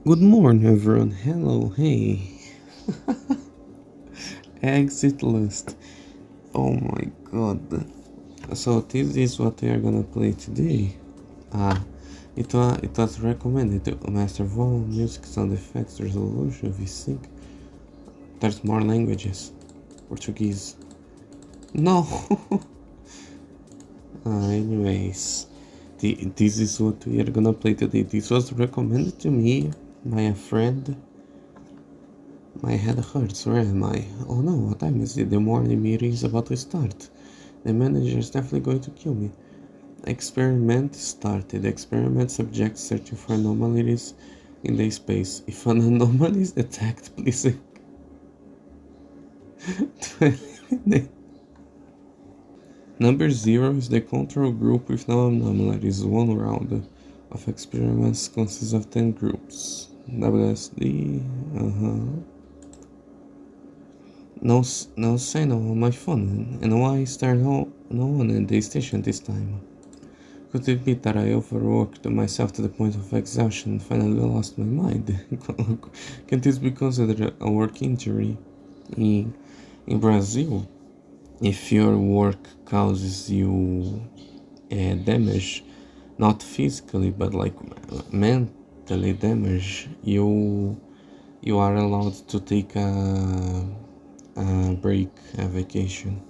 Good morning, everyone. Hello, hey. Exit list. Oh my god. So this is what we are gonna play today. Ah, it was recommended to master volume, music, sound effects, resolution, VSync. There's more languages. Portuguese. No. Anyways, this is what we are gonna play today. This was recommended to me by a friend. My head hurts, where am I? Oh no, what time is it? The morning meeting is about to start. The manager is definitely going to kill me. Experiment started. Experiment subject searching for anomalies in the space. If an anomaly is detected, please to eliminate. Number 0 is the control group with no anomalies. One round of experiments consists of 10 groups. WSD, No signal on my phone, and why is there no one at the station this time? Could it be that I overworked myself to the point of exhaustion and finally lost my mind? Can this be considered a work injury? In Brazil, if your work causes you damage, not physically but like mentally damage, you are allowed to take a break, a vacation,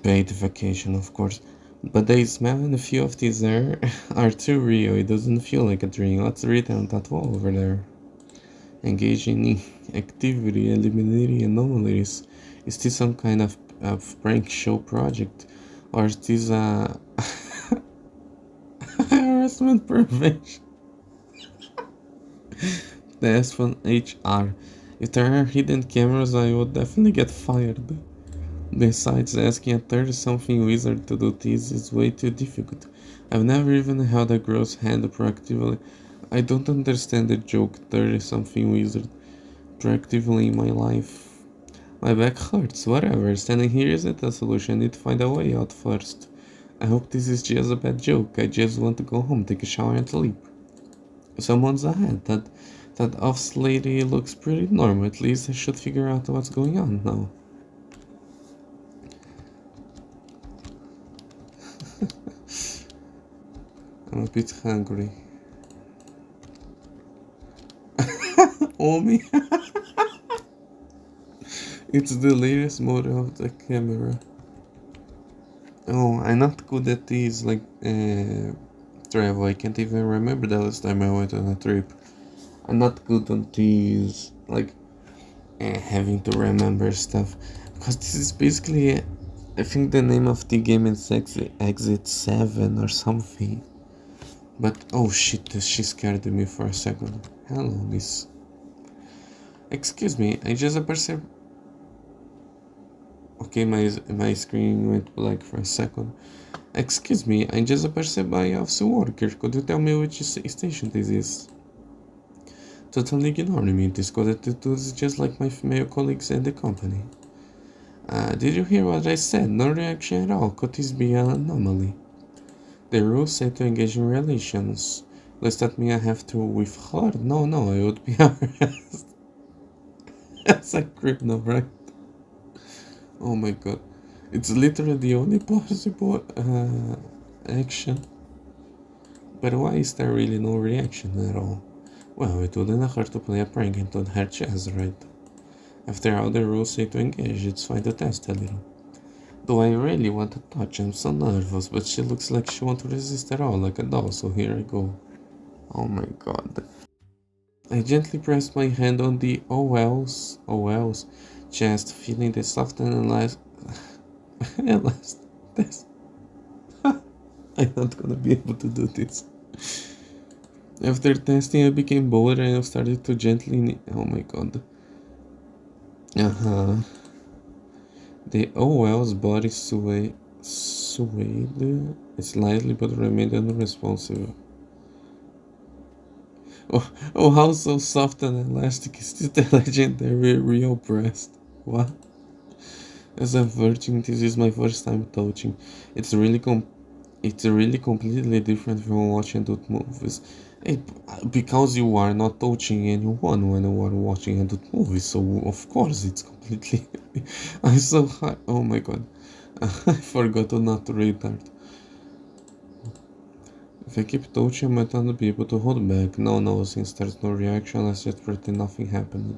paid vacation, of course. But the smell and the feel of this air are too real. It doesn't feel like a dream. What's written on that wall over there? Engaging in activity, eliminating anomalies. Is this some kind of prank show project, or is this a harassment prevention? The S from HR. If there are hidden cameras, I would definitely get fired. Besides, asking a 30-something wizard to do this is way too difficult. I've never even held a girl's hand proactively. I don't understand the joke 30-something wizard proactively in my life. My back hurts, whatever. Standing here isn't a solution. I need to find a way out first. I hope this is just a bad joke. I just want to go home, take a shower and sleep. Someone's ahead. That office lady looks pretty normal. At least I should figure out what's going on now. I'm a bit hungry. Omi. It's the latest model of the camera. Oh, I'm not good at these, like, travel. I can't even remember the last time I went on a trip. I'm not good on these, like, having to remember stuff. Because this is basically, I think the name of the game is Exit 7 or something. But, oh shit, she scared me for a second. Hello, miss. Excuse me, I just perceived... Okay, my screen went black for a second. Excuse me, I just perceived by office worker. Could you tell me which station this is? Totally ignoring me. This good attitude is just like my female colleagues in the company. Did you hear what I said? No reaction at all. Could this be an anomaly? The rules say to engage in relations. Does that mean I have to with her? No, I would be arrested. That's a criminal, right? Oh my god. It's literally the only possible action. But why is there really no reaction at all? Well, it wouldn't hurt to play a prank and put her chest, right? After all the rules say to engage, it's fine to test a little. Though I really want to touch, I'm so nervous, but she looks like she won't resist at all, like a doll, so here I go. Oh my god. I gently pressed my hand on the OL's chest, feeling the soft and elastic. I'm not gonna be able to do this. After testing, I became bolder and I started to gently... Oh my god. The OL's body swayed slightly but remained unresponsive. Oh, how so soft and elastic is this the legendary real breast? What? As a virgin, this is my first time touching. It's really completely different from watching adult movies. It, because you are not touching anyone when you are watching adult movies, so of course it's completely. I'm so high. Oh my god. I forgot to not to read that. If I keep touching, I might not be able to hold back. No, since there's no reaction, let's just pretend nothing happened.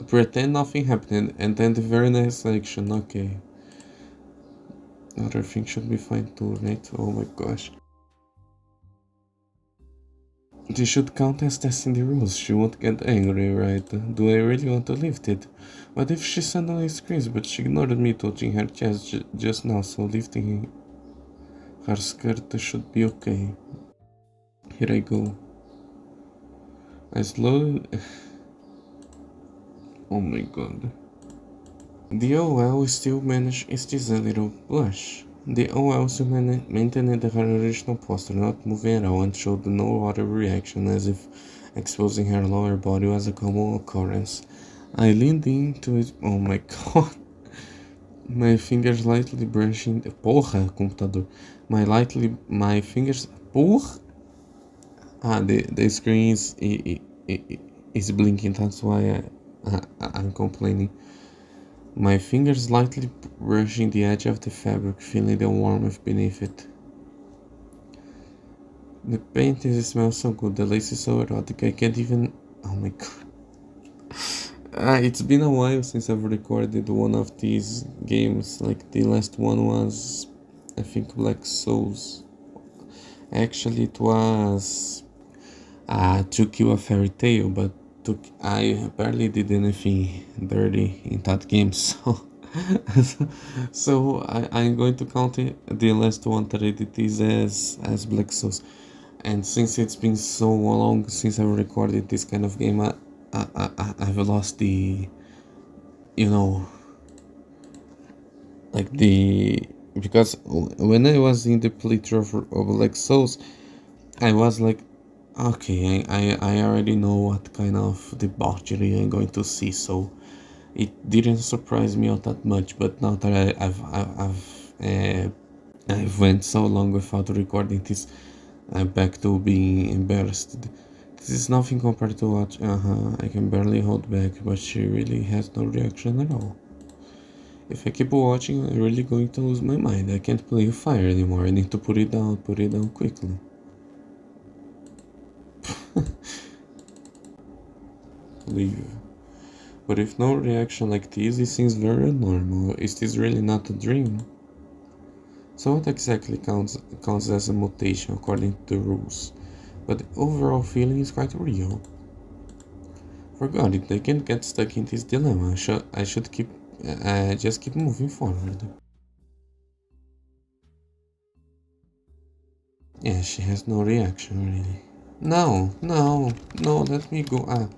Pretend nothing happened, and then the very next action, okay. Other thing should be fine too, right? Oh my gosh. This should count as testing the rules. She won't get angry, right? Do I really want to lift it? What if she suddenly screams, but she ignored me touching her chest just now, so lifting her skirt should be okay. Here I go. I slowly... Oh my god. The OL still is a little blush. The OL still maintained her original posture, not moving at all, and showed no other reaction, as if exposing her lower body was a common occurrence. I leaned into it. Oh my god. My fingers lightly brushing. Porra, computador. My fingers. Porra! The screen is blinking, that's why I'm complaining. My fingers lightly brushing the edge of the fabric, feeling the warmth beneath it. The paint smells so good, the lace is so erotic, I can't even... Oh my god. It's been a while since I've recorded one of these games, like the last one was, I think, Black Souls. Actually, it was To Kill a Fairy Tale, but I barely did anything dirty in that game, so I'm going to count the last one that I did this as Black Souls. And since it's been so long since I recorded this kind of game, I've lost the, you know, like the, because when I was in the playthrough of Black Souls, I was like, okay, I already know what kind of debauchery I'm going to see, so it didn't surprise me all that much. But now that I've went so long without recording this, I'm back to being embarrassed. This is nothing compared to what I can barely hold back, but she really has no reaction at all. If I keep watching, I'm really going to lose my mind. I can't play with fire anymore. I need to put it down quickly. Leave. But if no reaction like this, it seems very normal. Is this really not a dream? So what exactly counts as a mutation according to the rules? But the overall feeling is quite real. Forgot it, I can't get stuck in this dilemma. I should keep just keep moving forward. Yeah, she has no reaction really. No, let me go.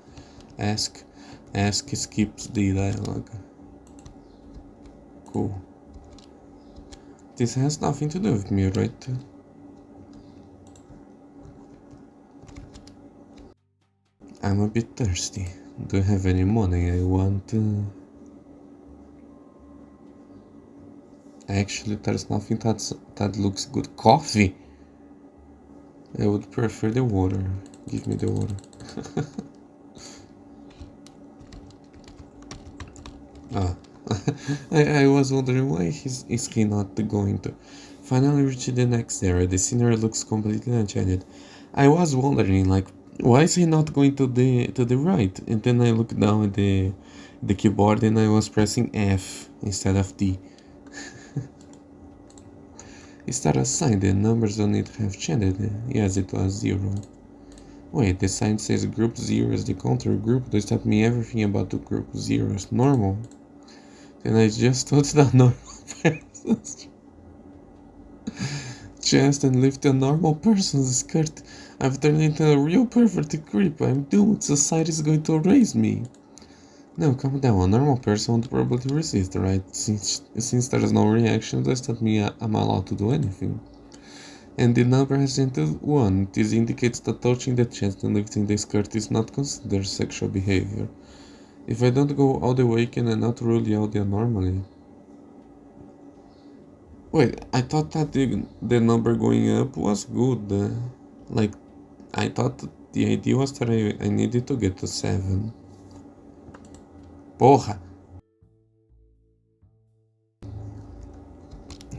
Ask skips the dialogue. Cool. This has nothing to do with me, right? I'm a bit thirsty. Do you have any money? I want... Actually, there's nothing that looks good. Coffee? I would prefer the water. Give me the water. I was wondering why is he not going to. Finally reached the next area. The scenery looks completely unchanged. I was wondering, like, why is he not going to the right? And then I looked down at the keyboard and I was pressing F instead of D. Is that a sign? The numbers on it have changed. Yes, it was 0. Wait, the sign says group 0 is the counter group. Does that mean everything about the group 0 is normal? Then I just touched that normal person's chest and lifted a normal person's skirt. I've turned into a real perfect creep. I'm doomed. Society is going to erase me. No, calm down. A normal person would probably resist, right? Since there's no reaction, does that mean I'm allowed to do anything? And the number has entered 1. This indicates that touching the chest and lifting the skirt is not considered sexual behavior. If I don't go all the way, can I not rule out the anomaly? Wait, I thought that the number going up was good. Like, I thought that the idea was that I needed to get to 7. Porra!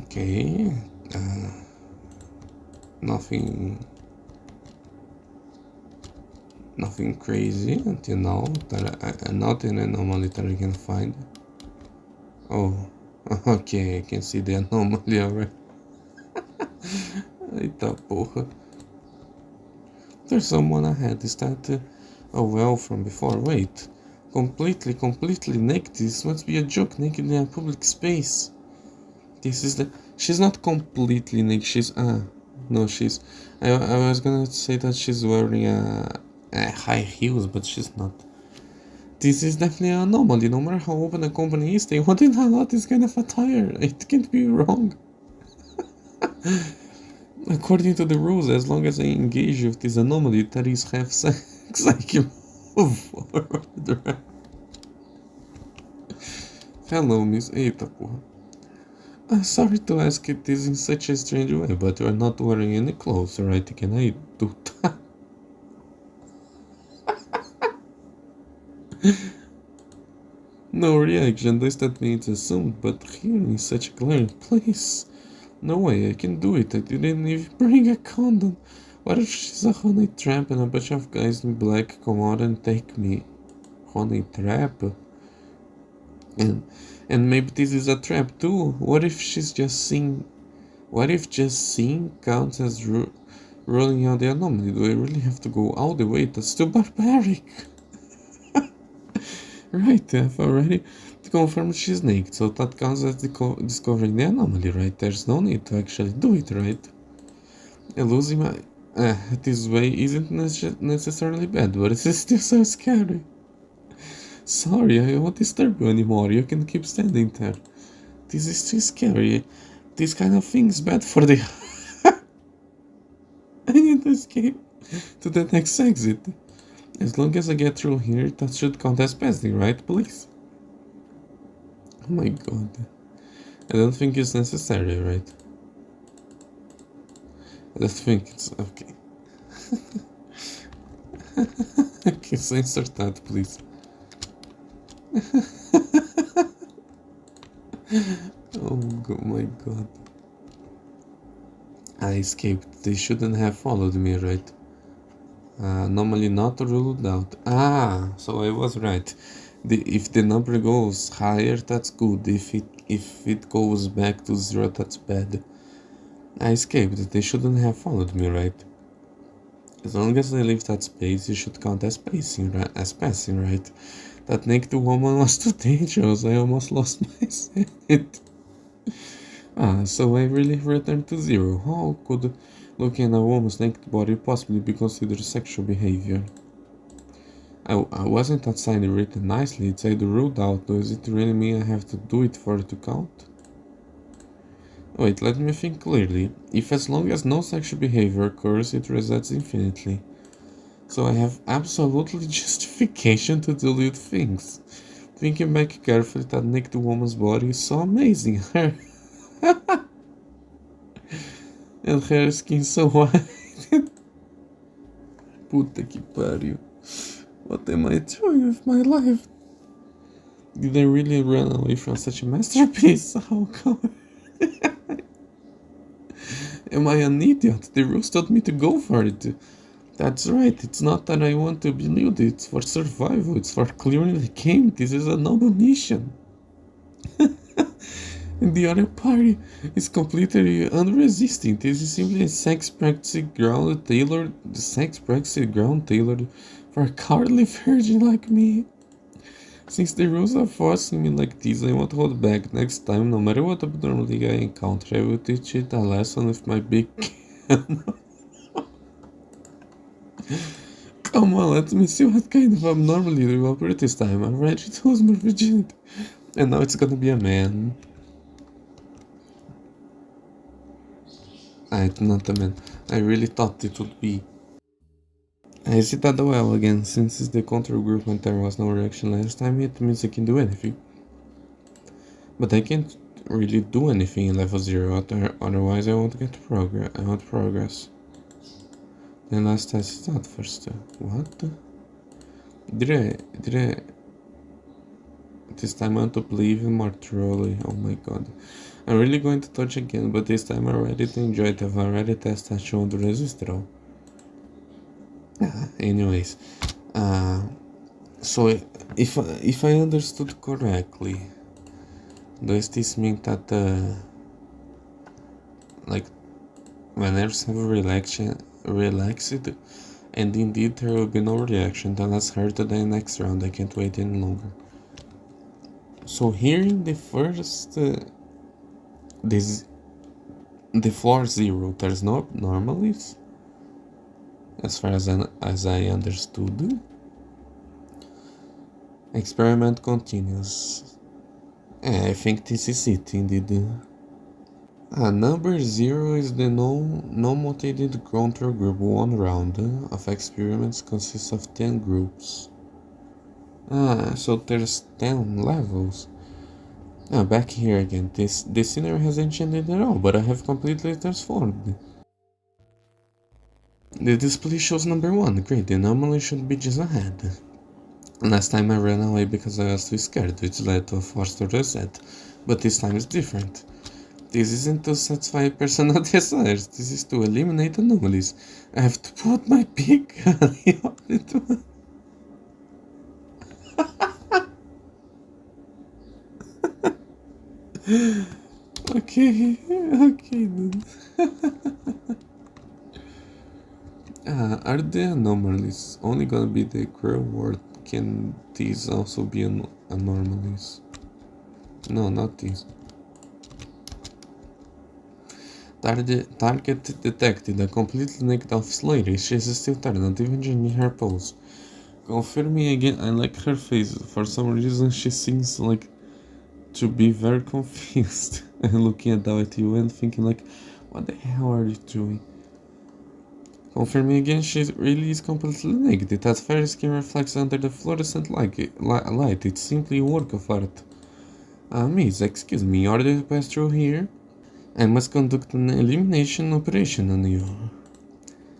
Okay. Nothing crazy until now. Not an anomaly that I can find. Oh, okay, I can see the anomaly already. Eita porra. There's someone ahead. Is that a well from before? Wait. Completely naked. This must be a joke. Naked in a public space. This is the... She's not completely naked. She's... No, she's... I was gonna say that she's wearing high heels, but she's not. This is definitely an anomaly. No matter how open a company is, they wouldn't allow this kind of attire. It can't be wrong. According to the rules, as long as I engage with this anomaly, that is have sex, I can move forward. Hello, Miss... Eita porra. Sorry to ask it this in such a strange way, but you are not wearing any clothes, right? Can I do that? No reaction, this that means assumed, but here in such a glaring place. No way, I can do it. I didn't even bring a condom. What if she's a honey trap and a bunch of guys in black come out and take me? Honey trap? And maybe this is a trap too. What if she's just seeing... What if just seeing counts as rolling out the anomaly? Do I really have to go all the way? That's too barbaric. Right, I've already confirmed she's naked, so that counts as discovering the anomaly, right? There's no need to actually do it, right? Losing my... this way isn't necessarily bad, but it's still so scary. Sorry, I won't disturb you anymore. You can keep standing there. This is too scary. This kind of thing is bad for the... I need to escape to the next exit. As long as I get through here, that should count as passing, right, please? Oh my god. I don't think it's necessary, right? I don't think it's... okay. Okay, so insert that, please. Oh my god. I escaped. They shouldn't have followed me, right? Normally not ruled out. So I was right. If the number goes higher, that's good. If it goes back to 0, that's bad. I escaped. They shouldn't have followed me, right? As long as I leave that space, it should count as passing, right? That naked woman was too dangerous. I almost lost my sanity. So I really returned to 0. How could looking at a woman's naked body possibly be considered sexual behavior? I wasn't that sign written nicely. It said ruled out. Does it really mean I have to do it for it to count? Wait, let me think clearly. If as long as no sexual behavior occurs, it resets infinitely. So I have absolutely justification to do lewd things. Thinking back carefully, that naked woman's body is so amazing. And her skin so white. Puta que pariu. What am I doing with my life? Did I really run away from such a masterpiece? How come? Am I an idiot? The rules told me to go for it. That's right, it's not that I want to be lewd, it's for survival, it's for clearing the game. This is a noble mission. And the other party is completely unresisting. This is simply a sex practice ground tailored for a cowardly virgin like me. Since the rules are forcing me like this, I won't hold back. Next time, no matter what abnormality I encounter, I will teach it a lesson with my big cannon. Come on, let me see what kind of abnormality we will operate this time. I'm ready to lose my virginity. And now it's gonna be a man. It's not a man. I really thought it would be. I see that well again. Since it's the control group and there was no reaction last time, it means I can do anything. But I can't really do anything in level 0, otherwise I won't get progress. And let's test it out first. What? Did I... This time I want to play even more truly. Oh my god. I'm really going to touch again, but this time I'm ready to enjoy it. I've already tested that show the resistor. Anyways. So if I understood correctly, does this mean that like when nerves have relaxed, and indeed there will be no reaction, then let's hurry to the next round. I can't wait any longer. So here in the first this the floor 0, there's no anomalies as far as I understood. Experiment continues. I think this is it indeed. Number 0 is the non-mutated control group. 1 round of experiments consists of 10 groups. So there's 10 levels. Back here again. This scenery hasn't changed at all, but I have completely transformed. The display shows number 1. Great, the anomaly should be just ahead. Last time I ran away because I was too scared, which led to a forced reset. But this time is different. This isn't to satisfy personal desires, this is to eliminate anomalies. I have to put my pig on it. Okay then. Are the anomalies only gonna be the girl, or can these also be anomalies? No, not these. Target detected. A completely naked off lady. She's still tired, not even changing her pose. Confirming again, I like her face. For some reason she seems like to be very confused and looking at you and thinking like, what the hell are you doing? Confirming again, she really is completely naked. That fairy skin reflects under the fluorescent light. It's simply a work of art. Miss, excuse me, in order to pass through here, I must conduct an elimination operation on you.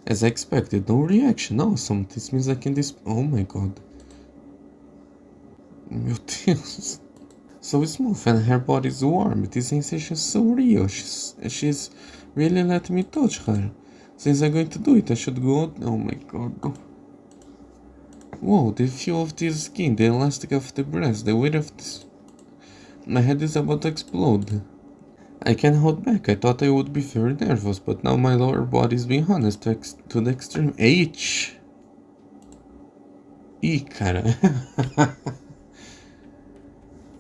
As I expected, no reaction. Awesome. This means I can oh my god. Meu Deus. So smooth and her body is warm. This sensation is so real. She's really letting me touch her. Since I'm going to do it, I should go. Oh my god. Whoa, the feel of this skin, the elastic of the breast, the weight of this. My head is about to explode. I can't hold back. I thought I would be very nervous, but now my lower body is being honest to the extreme. H. E, cara.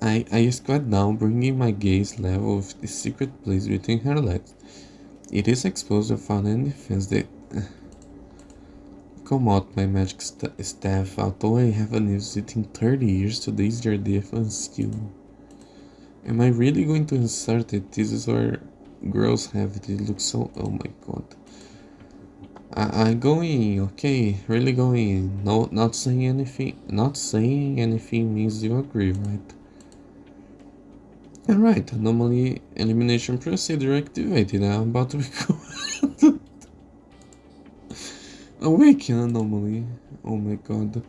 I squat down, bringing my gaze level with the secret place between her legs. It is exposed without any defense. They come out my magic staff, although I haven't used it in 30 years. Today's your defense skill. Am I really going to insert it? This is where girls have it. It looks so. Oh my god. I'm going. Okay, really going. No, not saying anything. Not saying anything means you agree, right? Alright, anomaly elimination procedure activated. I'm about to be awaken anomaly. Oh my god.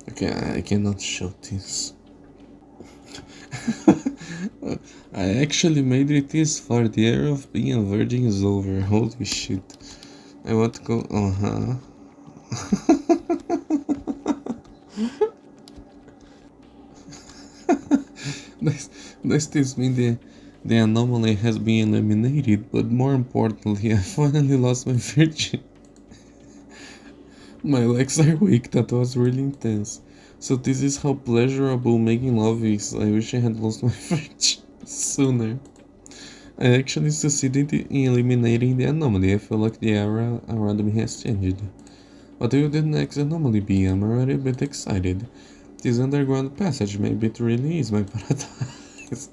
Okay, I cannot show this. I actually made it this far. The era of being a virgin is over. Holy shit. I want to go. Does this mean the anomaly has been eliminated? But more importantly, I finally lost my virgin. My legs are weak. That was really intense. So this is how pleasurable making love is. I wish I had lost my virgin sooner. I actually succeeded in eliminating the anomaly. I feel like the era around me has changed. What will the next anomaly be? I'm already a bit excited. This underground passage, maybe it really is my paradise.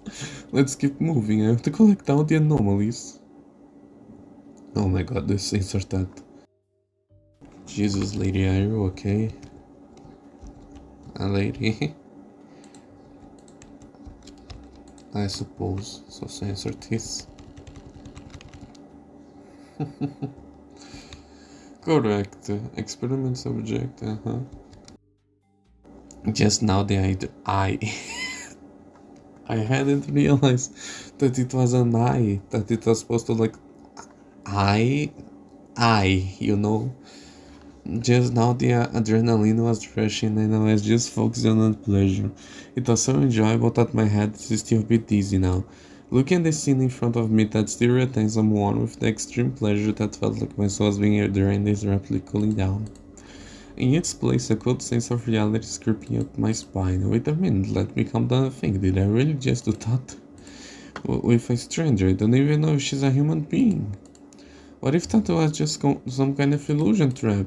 Let's keep moving. I have to collect all the anomalies. Oh my god, the sensor that. Jesus, lady, are you okay? A lady? I suppose. So censor this. Correct. Experiment subject, Just now I hadn't realized that it was an I, that it was supposed to like I, I. Just now the adrenaline was rushing and I was just focused on pleasure. It was so enjoyable that my head is still a bit dizzy now. Looking at the scene in front of me that still retains someone with the extreme pleasure that felt like my soul was being drained is rapidly cooling down. In its place, a cold sense of reality is creeping up my spine. Wait a minute, let me calm down and think. Did I really just do that? With a stranger, I don't even know if she's a human being. What if that was just some kind of illusion trap?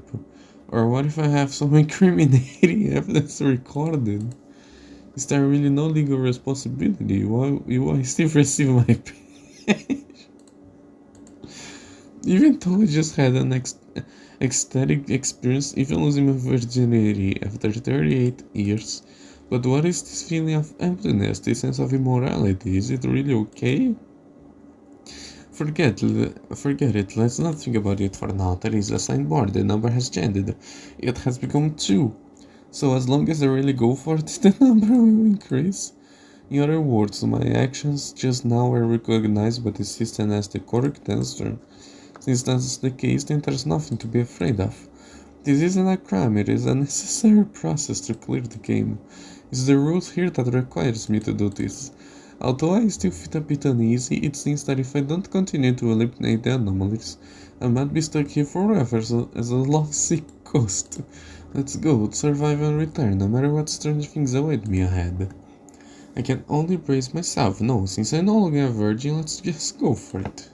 Or what if I have some incriminating evidence recorded? Is there really no legal responsibility? Why I still receive my pay? Even though I just had an ecstatic experience, even losing my virginity after 38 years. But what is this feeling of emptiness, this sense of immorality? Is it really okay? Forget it, let's not think about it for now. There is a signboard, the number has changed. It has become 2. So as long as I really go for it, the number will increase. In other words, my actions just now were recognized by the system as the correct answer. Since that's the case, then there's nothing to be afraid of. This isn't a crime, it is a necessary process to clear the game. It's the rules here that requires me to do this. Although I still feel a bit uneasy, it seems that if I don't continue to eliminate the anomalies, I might be stuck here forever as a lovesick ghost. Let's go, survive and return, no matter what strange things await me ahead. I can only brace myself. No, since I'm no longer a virgin, let's just go for it.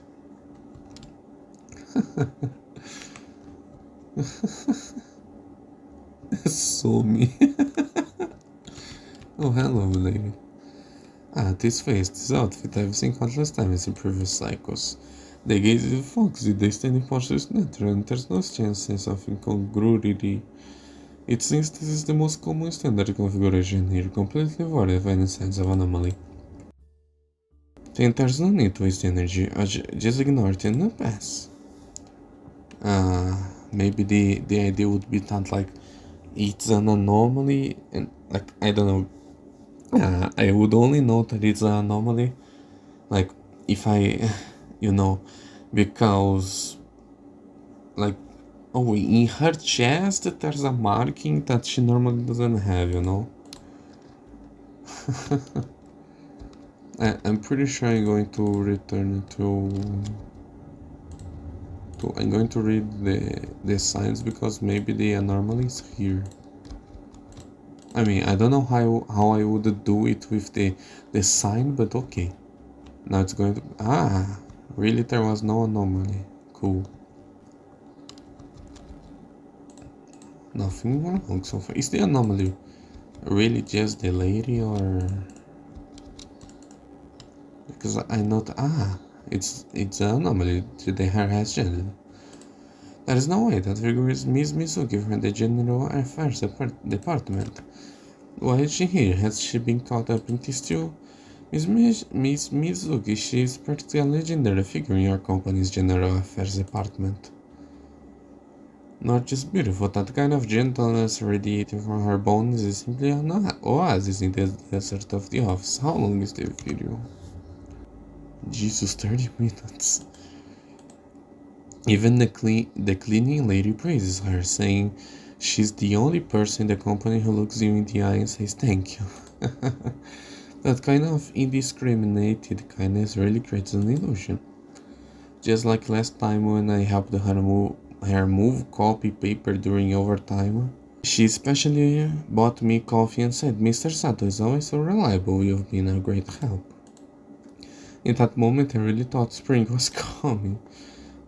That's so me. Oh, hello, lady. This face, this outfit, I've seen countless times in previous cycles. The gaze is foxy, the standing posture is natural, and there's no chance of incongruity. It seems this is the most common standard configuration here, completely void of any sense of anomaly. Then there's no need to waste energy, I just ignore it and pass. Maybe the idea would be that like it's an anomaly and like I don't know. I would only know that it's an anomaly like if I because like in her chest there's a marking that she normally doesn't have, I'm pretty sure I'm going to return I'm going to read the signs because maybe the anomaly is here. I mean, I don't know how I would do it with the sign, but okay. Now it's going to really there was no anomaly. Cool. Nothing wrong so far. Is the anomaly really just the lady or because I not it's an anomaly. The hair has changed. There is no way that figure is Miss Mizuki from the General Affairs Department. Why is she here? Has she been caught up in this too? Miss Mizuki, she is practically a legendary figure in your company's General Affairs Department. Not just beautiful, that kind of gentleness radiating from her bones is simply an oasis in the desert of the office. How long is the video? Jesus, 30 minutes. Even the cleaning lady praises her, saying she's the only person in the company who looks you in the eye and says thank you. That kind of indiscriminated kindness really creates an illusion. Just like last time when I helped her move copy paper during overtime. She especially bought me coffee and said, Mr. Sato is always so reliable, you've been a great help. In that moment I really thought spring was coming.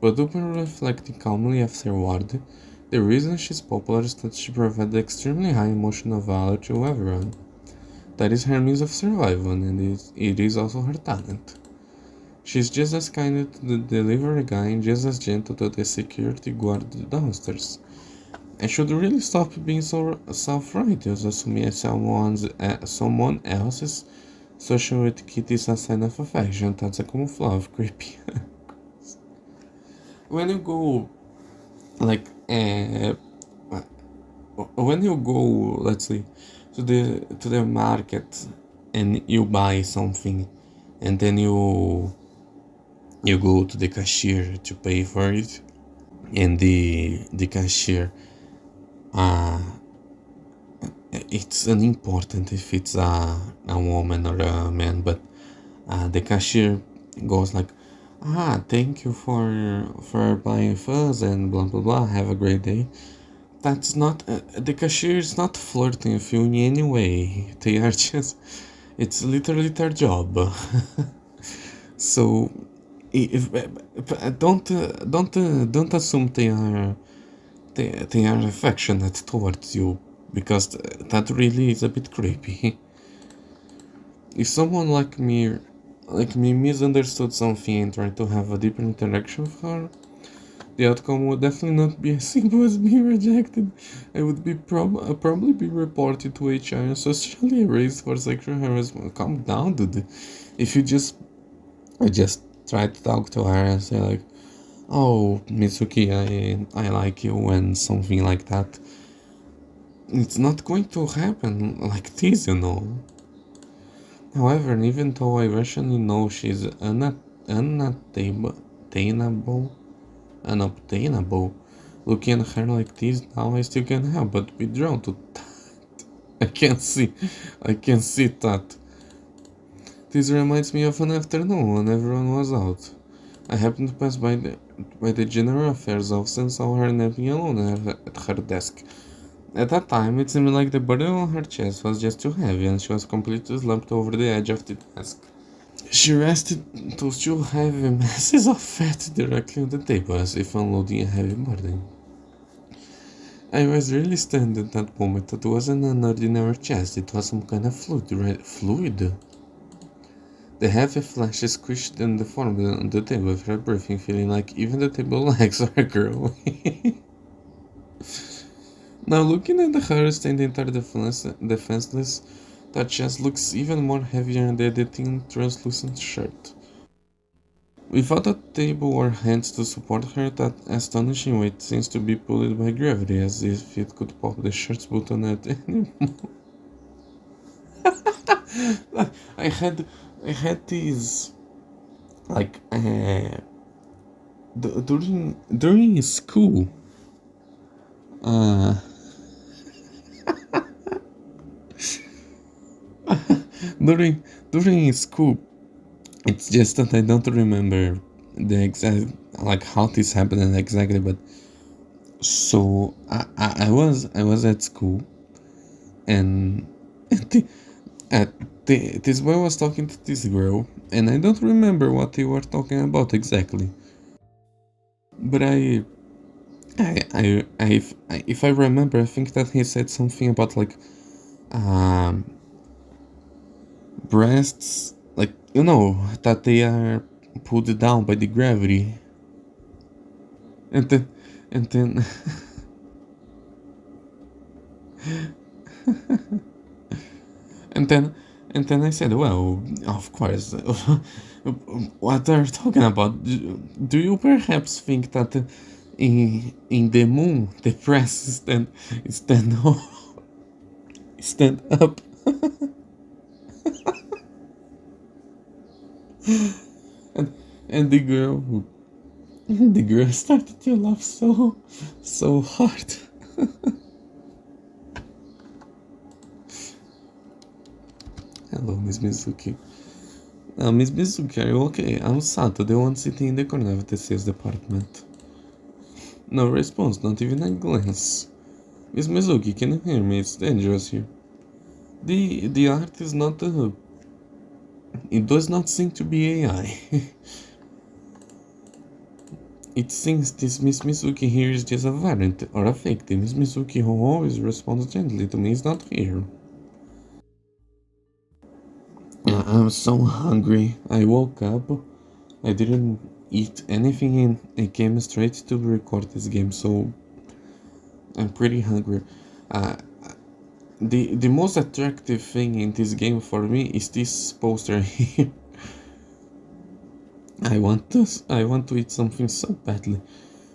But upon reflecting calmly afterward, the reason she's popular is that she provides extremely high emotional value to everyone. That is her means of survival, and it is also her talent. She's just as kind to the delivery guy and just as gentle to the security guard downstairs. I should really stop being so self-righteous, assuming someone else's social etiquette is a sign of affection. That's a common flaw of creepy. When you go, like, Uh, when you go, let's say, to the market and you buy something, and then you go to the cashier to pay for it, and the cashier, uh, it's unimportant if it's a woman or a man, but the cashier goes like, thank you for buying fuzz and blah blah blah, have a great day. That's not the cashier is not flirting with you in any way. They are just, it's literally their job. So if, don't assume they are affectionate towards you, because that really is a bit creepy. If someone like me misunderstood something and tried to have a deeper interaction with her, the outcome would definitely not be as simple as being rejected. I would be probably be reported to HR and socially erased for sexual harassment. Calm down, dude. If you I just try to talk to her and say like, "Oh, Mitsuki, I like you," and something like that. It's not going to happen like this, you know. However, even though I rationally know she's unattainable, unobtainable, looking at her like this now, I still can't help but be drawn to that. I can see that. This reminds me of an afternoon when everyone was out. I happened to pass by the General Affairs office and saw her napping alone at her desk. At that time, it seemed like the burden on her chest was just too heavy and she was completely slumped over the edge of the desk. She rested those two heavy masses of fat directly on the table as if unloading a heavy burden. I was really stunned at that moment. It wasn't an ordinary chest, it was some kind of fluid. The heavy flesh squished and deformed on the table with her breathing, feeling like even the table legs were growing. Now looking at her standing there defenseless, that chest looks even more heavier than the thin translucent shirt. Without a table or hands to support her, that astonishing weight seems to be pulled by gravity, as if it could pop the shirt's button at any moment. I had these like during school. Uh, during school, it's just that I don't remember the exact like how this happened exactly, but so I was at school, and this boy was talking to this girl, and I don't remember what they were talking about exactly, but if I remember, I think that he said something about like um breasts, like, you know, that they are pulled down by the gravity, and then and then and then I said, well, of course. What are you talking about? Do you perhaps think that in the moon the press stand up, stand up? and and the girl started to laugh so hard. Hello, Miss Mizuki. Miss Mizuki, are you okay? I'm Sato, the one sitting in the corner of the sales department. No response, not even a glance. Miss Mizuki, can you hear me? It's dangerous here. The art is not it does not seem to be AI. It seems this Miss Mizuki here is just a variant or a fake. The Miss Mizuki who always responds gently to me is not here. I'm so hungry. I woke up. I didn't eat anything and I came straight to record this game, so I'm pretty hungry. Uh, the most attractive thing in this game for me is this poster here. I want to eat something so badly.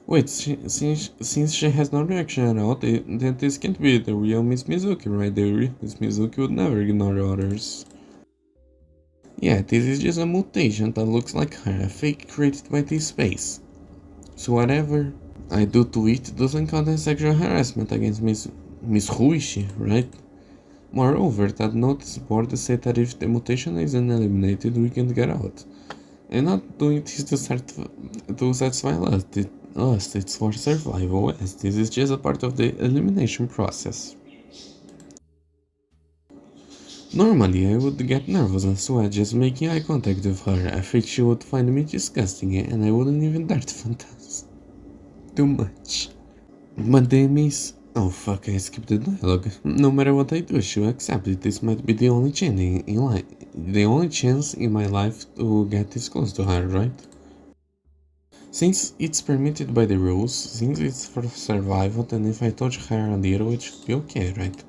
Wait, since she has no reaction at all, then this can't be the real Miss Mizuki, right? The real Miss Mizuki would never ignore orders. Yeah, this is just a mutation that looks like her, a fake created by this space. So whatever I do to it doesn't count as sexual harassment against Miss Ruishi, right? Moreover, that notice board said that if the mutation isn't eliminated, we can get out. And not doing this to satisfy us, it's for survival, as this is just a part of the elimination process. Normally, I would get nervous and sweat just making eye contact with her. I think she would find me disgusting and I wouldn't even dare to fantasize too much. But the miss... Oh fuck, I skipped the dialogue. No matter what I do, she'll accept it. This might be the only chance in my life to get this close to her, right? Since it's permitted by the rules, since it's for survival, then if I touch her a little, it should be okay, right?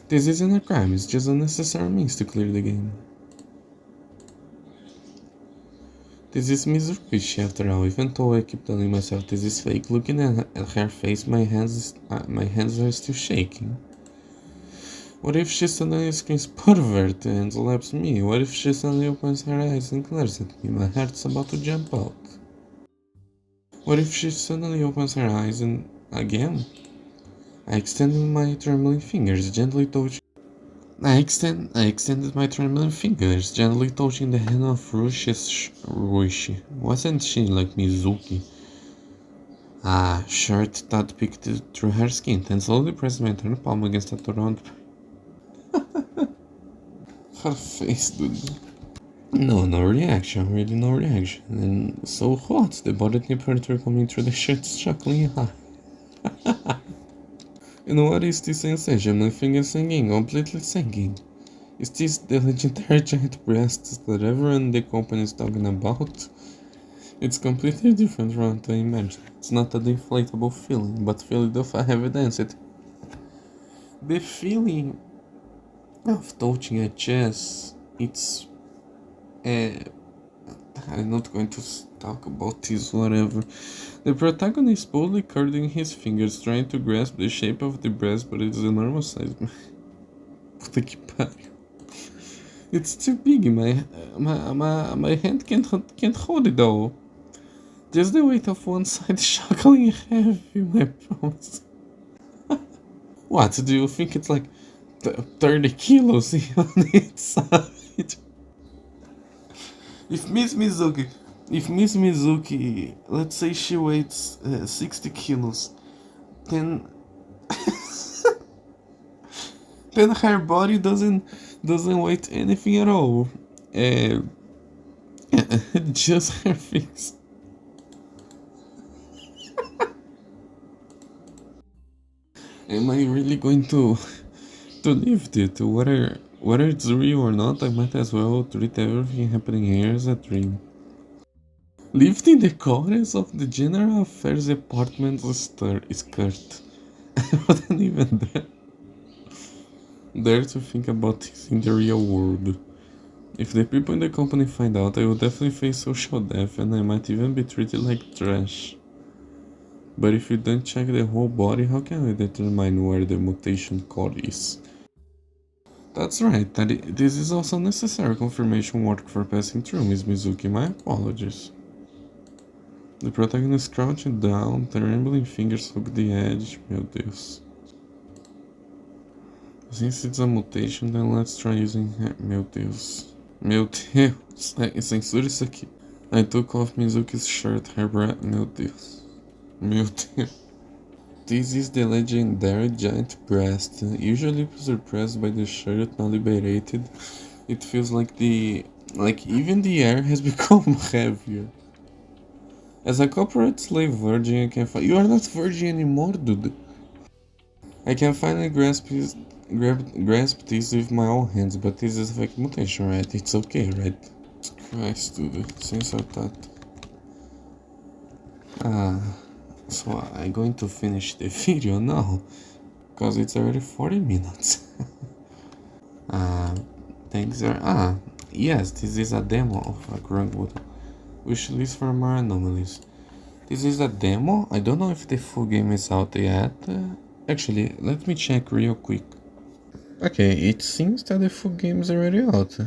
This isn't a crime, it's just a necessary means to clear the game. This is Miss Ruishi after all, even though I keep telling myself this is fake. Looking at her face, my hands are still shaking. What if she suddenly screams pervert and slaps me? What if she suddenly opens her eyes and glares at me? My heart's about to jump out. What if she suddenly opens her eyes and again? I extended my trembling fingers, gently touching. I extended my trembling fingers, gently touching the hand of Ruishi. Wasn't she like Mizuki? Ah, shirt that peeked through her skin, and slowly pressed my turned palm against the round. Her face, dude. No reaction, really no reaction. And so hot, the body temperature coming through the shirt's chuckling high. And what is this sensation? My fingers sinking, completely sinking. Is this the legendary giant breasts that everyone in the company is talking about? It's completely different from what I imagined. It's not a deflatable feeling, but feeling of evidence. The feeling of touching a chest, it's... I'm not going to talk about this, whatever. The protagonist boldly curling his fingers, trying to grasp the shape of the breast, but it's a normal size. Puta que pariu. It's too big, my hand can't hold it all. Just the weight of one side shockingly heavy, my promise. What, do you think it's like 30 kilos on its side? If Miss Mizuki, let's say she weighs 60 kilos, then then her body doesn't weigh anything at all. Just her face. Am I really going to lift it? Whether it's real or not, I might as well treat everything happening here as a dream. Lifting the chorus of the General Affairs Department's skirt. I wasn't even dare to think about this in the real world. If the people in the company find out, I will definitely face social death and I might even be treated like trash. But if you don't check the whole body, how can I determine where the mutation code is? That's right, this is also necessary confirmation work for passing through, Miss Mizuki. My apologies. The protagonist crouched down, trembling fingers hooked the edge. Meu Deus. Since it's a mutation, then let's try using... Meu Deus. Meu Deus. Censura isso aqui. I took off Mizuki's shirt, her breath... Meu Deus. Meu Deus. This is the legendary giant breast. Usually suppressed by the shirt, now liberated. It feels like even the air has become heavier. As a corporate slave virgin, I can you are not virgin anymore, dude. I can finally grasp this with my own hands, but this is a fake mutation, right? It's okay, right? Christ, dude. Censor that. So I'm going to finish the video now, because it's already 40 minutes. Things are... yes, this is a demo of a Grungwood. Wish list for more anomalies. This is a demo. I don't know if the full game is out yet. Actually, let me check real quick. Okay, it seems that the full game is already out.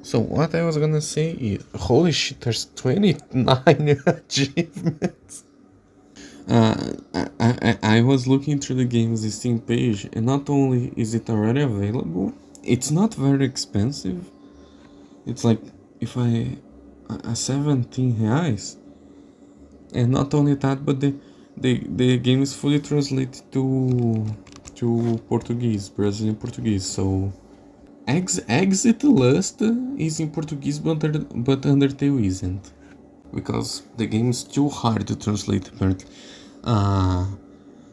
So what I was gonna say is, holy shit, there's 29 achievements. I was looking through the game's Steam page, and not only is it already available, it's not very expensive. It's like, if I... 17 reais. And not only that, but the game is fully translated to Portuguese, Brazilian Portuguese, so... Exit Lust is in Portuguese, but Undertale isn't. Because the game is too hard to translate, apparently.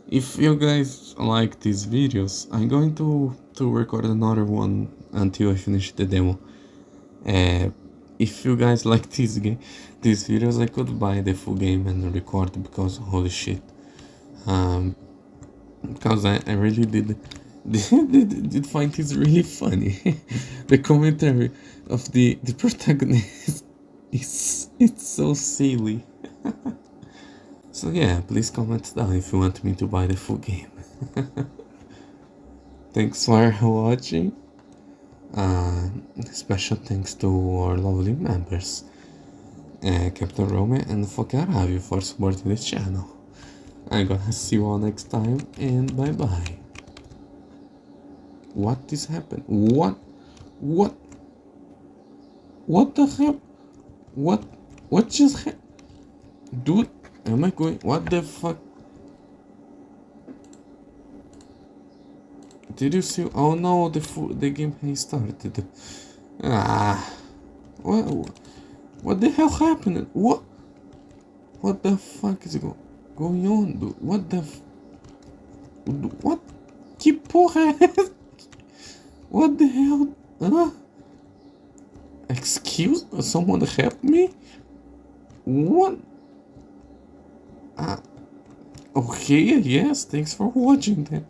If you guys like these videos, I'm going to record another one until I finish the demo. If you guys like these videos, I could buy the full game and record, because holy shit. Because I really did find this really funny. The commentary of the protagonist it's so silly. So yeah, please comment down if you want me to buy the full game. Thanks for watching. Special thanks to our lovely members, Captain Rome and Focaravio, for supporting this channel. I'm gonna see you all next time, and bye bye. What is happening? What the hell? What just happened? Dude, am I going? What the fuck? Did you see? Oh no, the game has started. What the hell happened? What the fuck is going on, dude? What the what? Que porra é essa? What the hell? Excuse? Someone help me? What? Okay, yes, thanks for watching then.